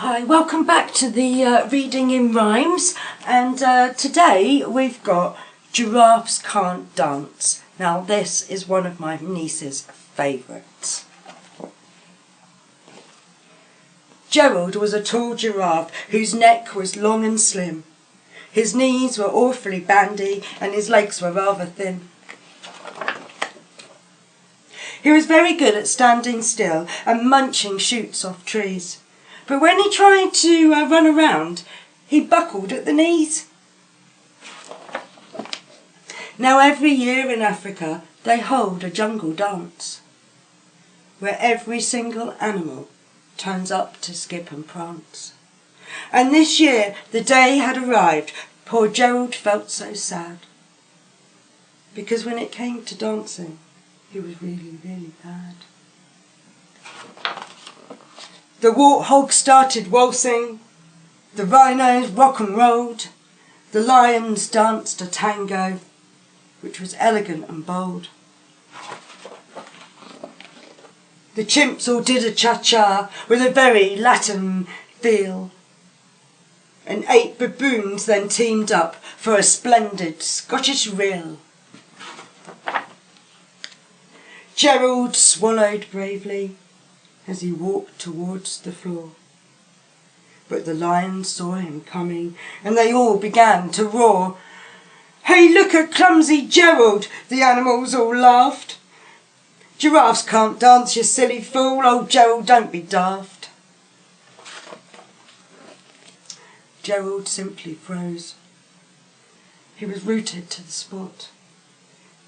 Hi, welcome back to the Reading in Rhymes, and today we've got Giraffes Can't Dance. Now this is one of my niece's favourites. Gerald was a tall giraffe whose neck was long and slim. His knees were awfully bandy and his legs were rather thin. He was very good at standing still and munching shoots off trees. But when he tried to run around, he buckled at the knees. Now every year in Africa they hold a jungle dance, where every single animal turns up to skip and prance. And this year the day had arrived. Poor Gerald felt so sad, because when it came to dancing, he was really, really bad. The warthogs started waltzing, the rhinos rock and rolled, the lions danced a tango, which was elegant and bold. The chimps all did a cha-cha with a very Latin feel, and 8 baboons then teamed up for a splendid Scottish reel. Gerald swallowed bravely as he walked towards the floor. But the lions saw him coming, and they all began to roar. "Hey, look at clumsy Gerald!" the animals all laughed. "Giraffes can't dance, you silly fool. Oh, Gerald, don't be daft." Gerald simply froze. He was rooted to the spot.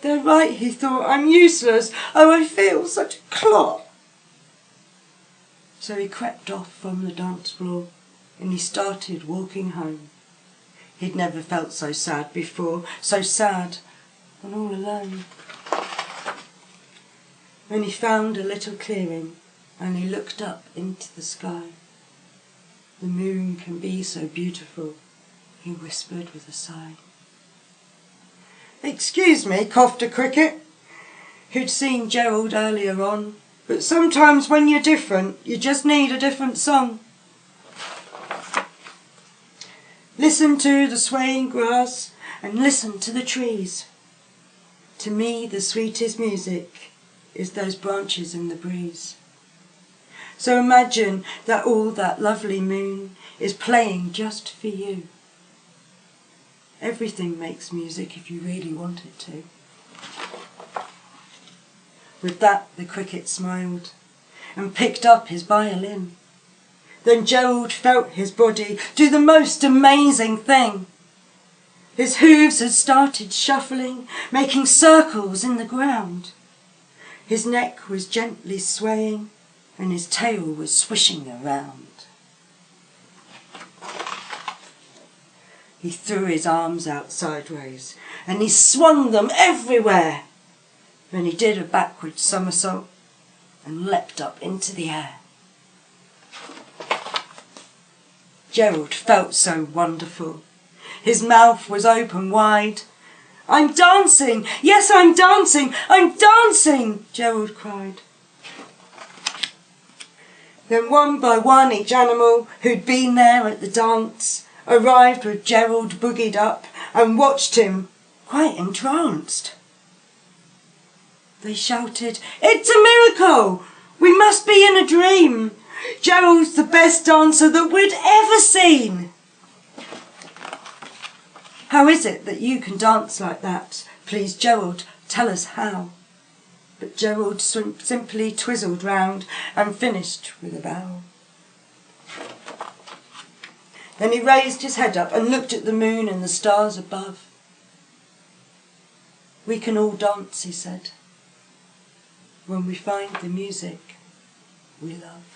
"They're right," he thought. "I'm useless. Oh, I feel such a clot." So he crept off from the dance floor and he started walking home. He'd never felt so sad before, so sad and all alone. When he found a little clearing and he looked up into the sky, "The moon can be so beautiful," he whispered with a sigh. "Excuse me," coughed a cricket, who'd seen Gerald earlier on, "but sometimes when you're different, you just need a different song. Listen to the swaying grass and listen to the trees. To me the sweetest music is those branches in the breeze. So imagine that all that lovely moon is playing just for you. Everything makes music if you really want it to." With that the cricket smiled and picked up his violin. Then Gerald felt his body do the most amazing thing. His hooves had started shuffling, making circles in the ground. His neck was gently swaying and his tail was swishing around. He threw his arms out sideways and he swung them everywhere. Then he did a backward somersault and leapt up into the air. Gerald felt so wonderful. His mouth was open wide. "I'm dancing! Yes, I'm dancing! I'm dancing!" Gerald cried. Then one by one each animal who'd been there at the dance arrived with Gerald boogied up and watched him quite entranced. They shouted, "It's a miracle! We must be in a dream! Gerald's the best dancer that we'd ever seen!" "How is it that you can dance like that? Please, Gerald, tell us how." But Gerald simply twizzled round and finished with a bow. Then he raised his head up and looked at the moon and the stars above. "We can all dance," he said, "when we find the music we love."